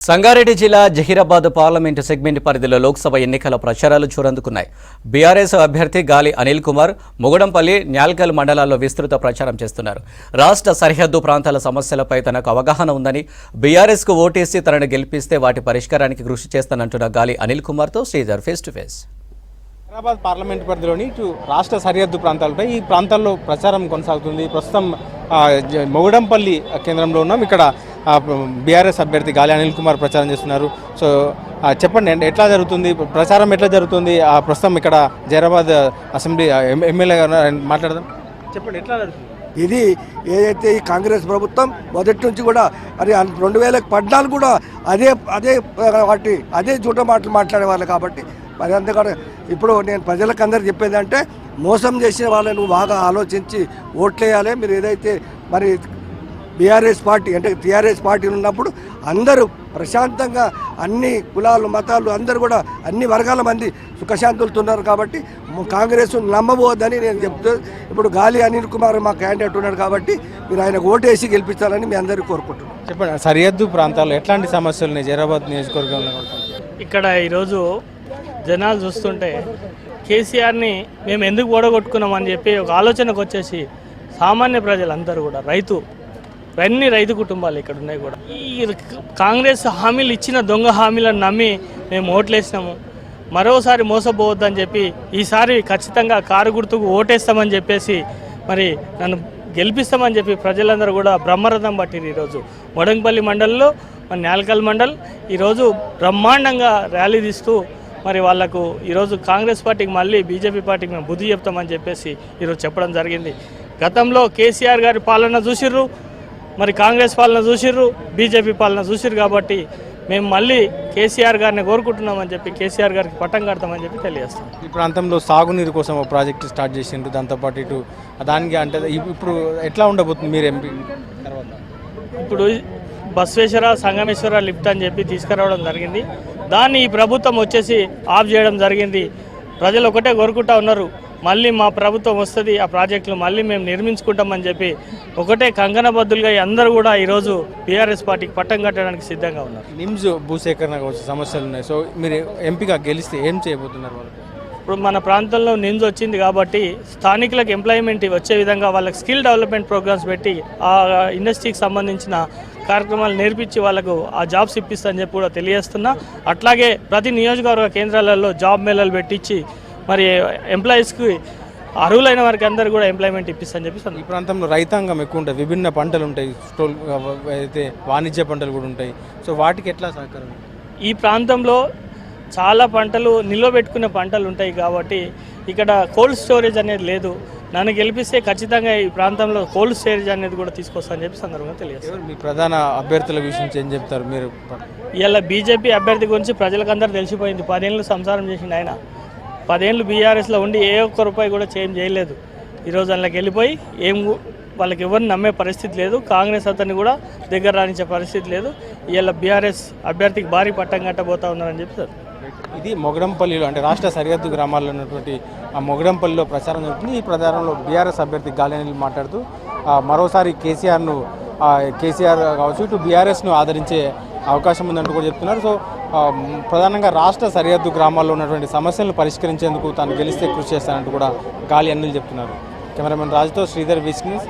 సంగారెడ్డి జిల్లా Zaheerabad parliament segment పరిధిలో లోక్సభ ఎన్నికల ప్రచారాలు చూరందుకున్నాయి. బీఆర్ఎస్ అభ్యర్థి గాలి అనిల్ కుమార్ ముగడంపల్లి, న్యాల్కల్ మండలాల్లో విస్తృత ప్రచారం చేస్తున్నారు. రాష్ట్ర సరిహద్దు ప్రాంతాల సమస్యలపై తనకు అవగాహన ఉందని, బీఆర్ఎస్కు ఓటేసి తనను గెలిపిస్తే వాటి పరిష్కారానికి కృషి చేస్తానంటున్న గాలి అనిల్ కుమార్తో Sridhar face to face. Hyderabad parliament పరిధిలోని రాష్ట్ర సరిహద్దు ప్రాంతాలపై ఈ ప్రాంతాల్లో ప్రచారం కొనసాగుతుంది. ప్రస్తుతం మొగడంపల్లి కేంద్రంలో ఉన్నాం. ఇక్కడ బీఆర్ఎస్ అభ్యర్థి గాలి అనిల్ కుమార్ ప్రచారం చేస్తున్నారు. సో చెప్పండి, ఎట్లా జరుగుతుంది ప్రచారం, ఎట్లా జరుగుతుంది? ప్రస్తుతం ఇక్కడ జహీరాబాద్ అసెంబ్లీ ఎమ్మెల్యే మాట్లాడదాం. చెప్పండి, ఎట్లా జరుగుతుంది? ఇది ఏదైతే ఈ కాంగ్రెస్ ప్రభుత్వం మొదటి నుంచి కూడా అది 2014 కూడా అదే జూట మాటలు మాట్లాడేవాళ్ళు. కాబట్టి మరి అందుకని ఇప్పుడు నేను ప్రజలకు అందరు చెప్పేది అంటే, మోసం చేసిన వాళ్ళని బాగా ఆలోచించి ఓట్లేయాలి. మీరు ఏదైతే మరి బీఆర్ఎస్ పార్టీ అంటే టీఆర్ఎస్ పార్టీ ఉన్నప్పుడు అందరూ ప్రశాంతంగా అన్ని కులాలు మతాలు అందరూ కూడా అన్ని వర్గాల మంది సుఖశాంతులతో ఉన్నారు. కాబట్టి కాంగ్రెస్ నమ్మబోద్దని నేను చెప్తూ, ఇప్పుడు గాలి అనిల్ కుమార్ మా క్యాండిడేట్ ఉన్నాడు కాబట్టి మీరు ఆయన ఓటేసి గెలిపించాలని మీ అందరికీ కోరుకుంటున్నాను. చెప్పండి, సరిహద్దు ప్రాంతాల్లో ఎట్లాంటి సమస్యలు ఉన్నాయి జహీరాబాద్ నియోజకవర్గంలో? ఇక్కడ ఈరోజు జనాలు చూస్తుంటే కేసీఆర్ని మేము ఎందుకు ఓడగొట్టుకున్నామని చెప్పి ఒక ఆలోచనకు వచ్చేసి సామాన్య ప్రజలందరూ కూడా రైతు కుటుంబాలు ఇక్కడ ఉన్నాయి కూడా ఈ కాంగ్రెస్ హామీలు ఇచ్చిన దొంగ హామీలను నమ్మి మేము ఓట్లేసినాము. మరోసారి మోసపోవద్దని చెప్పి ఈసారి ఖచ్చితంగా కారు గుర్తుకు ఓటేస్తామని చెప్పేసి మరి నన్ను గెలిపిస్తామని చెప్పి ప్రజలందరూ కూడా బ్రహ్మరథం పట్టిరు. ఈరోజు మొడంపల్లి మండలంలో మరి న్యాల్కల్ మండల్ ఈరోజు బ్రహ్మాండంగా ర్యాలీ తీస్తూ మరి వాళ్లకు ఈరోజు కాంగ్రెస్ పార్టీకి మళ్ళీ బీజేపీ పార్టీకి మేము బుద్ధి చెప్తామని చెప్పేసి ఈరోజు చెప్పడం జరిగింది. గతంలో కేసీఆర్ గారి పాలన చూసిర్రు, మరి కాంగ్రెస్ పాలన చూసిర్రు, బీజేపీ పాలన చూసిర్రు. కాబట్టి మేము మళ్ళీ కేసీఆర్ గారిని కోరుకుంటున్నామని చెప్పి కేసీఆర్ గారికి పట్టం కడతామని చెప్పి తెలియజేస్తాం. ఈ ప్రాంతంలో సాగునీరు కోసం ఒక ప్రాజెక్టు స్టార్ట్ చేసిండ్రు. దాంతోపాటు ఇటు దానికి అంటే ఇప్పుడు ఎట్లా ఉండబోతుంది మీరు ఎంపీ తర్వాత? ఇప్పుడు బసవేశ్వర సంగమేశ్వర లిఫ్ట్ అని చెప్పి తీసుకురావడం జరిగింది. దాన్ని ఈ ప్రభుత్వం వచ్చేసి ఆఫ్ చేయడం జరిగింది. ప్రజలు ఒకటే కోరుకుంటా ఉన్నారు, మళ్ళీ మా ప్రభుత్వం వస్తుంది, ఆ ప్రాజెక్టులు మళ్ళీ మేము నిర్మించుకుంటామని చెప్పి ఒకటే కంకణబద్దులుగా అందరూ కూడా ఈరోజు బీఆర్ఎస్ పార్టీకి పట్టం కట్టడానికి సిద్ధంగా ఉన్నారు. నిమ్స్ భూసేకరణ వచ్చే సమస్యలు ఉన్నాయి. సో మీరు ఎంపీగా గెలిస్తే ఏం చేయబోతున్నారు వాళ్ళు? ఇప్పుడు మన ప్రాంతంలో నిమ్స్ వచ్చింది కాబట్టి స్థానికులకు ఎంప్లాయ్మెంట్ వచ్చే విధంగా వాళ్ళకి స్కిల్ డెవలప్మెంట్ ప్రోగ్రామ్స్ పెట్టి ఆ ఇండస్ట్రీకి సంబంధించిన కార్యక్రమాలు నేర్పించి వాళ్ళకు ఆ జాబ్స్ ఇప్పిస్తారని చెప్పి కూడా తెలియజేస్తున్నా. అట్లాగే ప్రతి నియోజకవర్గ కేంద్రాలలో జాబ్ మేళాలు పెట్టించి మరి ఎంప్లాయీస్కి అర్హులైన వారికి అందరూ కూడా ఎంప్లాయ్మెంట్ ఇప్పిస్తారని చెప్పి. ఈ ప్రాంతంలో రైతాంగం ఎక్కువ ఉంటుంది, విభిన్న పంటలు ఉంటాయి, అయితే వాణిజ్య పంటలు కూడా ఉంటాయి. సో వాటికి ఎట్లా సహకారం? ఈ ప్రాంతంలో చాలా పంటలు నిల్వబెట్టుకునే పంటలు ఉంటాయి కాబట్టి ఇక్కడ కోల్డ్ స్టోరేజ్ అనేది లేదు. నన్ను గెలిపిస్తే ఖచ్చితంగా ఈ ప్రాంతంలో కోల్డ్ స్టోరేజ్ అనేది కూడా తీసుకొస్తానని చెప్పి సందర్భంగా తెలియజేస్తారు. మీ ప్రధాన అభ్యర్థుల విషయం ఏం చెప్తారు మీరు? ఇలా బీజేపీ అభ్యర్థి గురించి ప్రజలకు అందరూ తెలిసిపోయింది. 10 ఏళ్ళు సంసారం చేసిండు ఆయన. 10 ఏళ్ళు బీఆర్ఎస్లో ఉండి ఏ ఒక్క రూపాయి కూడా చేంజ్ చేయలేదు. ఈరోజు అందులోకి వెళ్ళిపోయి వాళ్ళకి ఎవరిని నమ్మే పరిస్థితి లేదు. కాంగ్రెస్ అతన్ని కూడా దగ్గర రానిచ్చే పరిస్థితి లేదు. ఇలా బీఆర్ఎస్ అభ్యర్థికి భారీ పట్టం కట్టబోతా ఉన్నారని చెప్తారు. ఇది మొగడంపల్లిలో అంటే రాష్ట్ర సరిహద్దు గ్రామాల్లో ఉన్నటువంటి ఆ మొగడంపల్లిలో ప్రచారం జరుగుతుంది. ఈ ప్రచారంలో బీఆర్ఎస్ అభ్యర్థి గాలి అనిల్ మాట్లాడుతూ మరోసారి కేసీఆర్ కావచ్చు ఇటు బీఆర్ఎస్ను ఆదరించే అవకాశం ఉందంటూ కూడా చెప్తున్నారు. సో ప్రధానంగా రాష్ట్ర సరిహద్దు గ్రామాల్లో ఉన్నటువంటి సమస్యలను పరిష్కరించేందుకు తాను గెలిస్తే కృషి చేస్తానంటూ కూడా గాలి అనిల్ చెప్తున్నారు. కెమెరామెన్ రాజుతో శ్రీధర్, విస్క్ న్యూస్.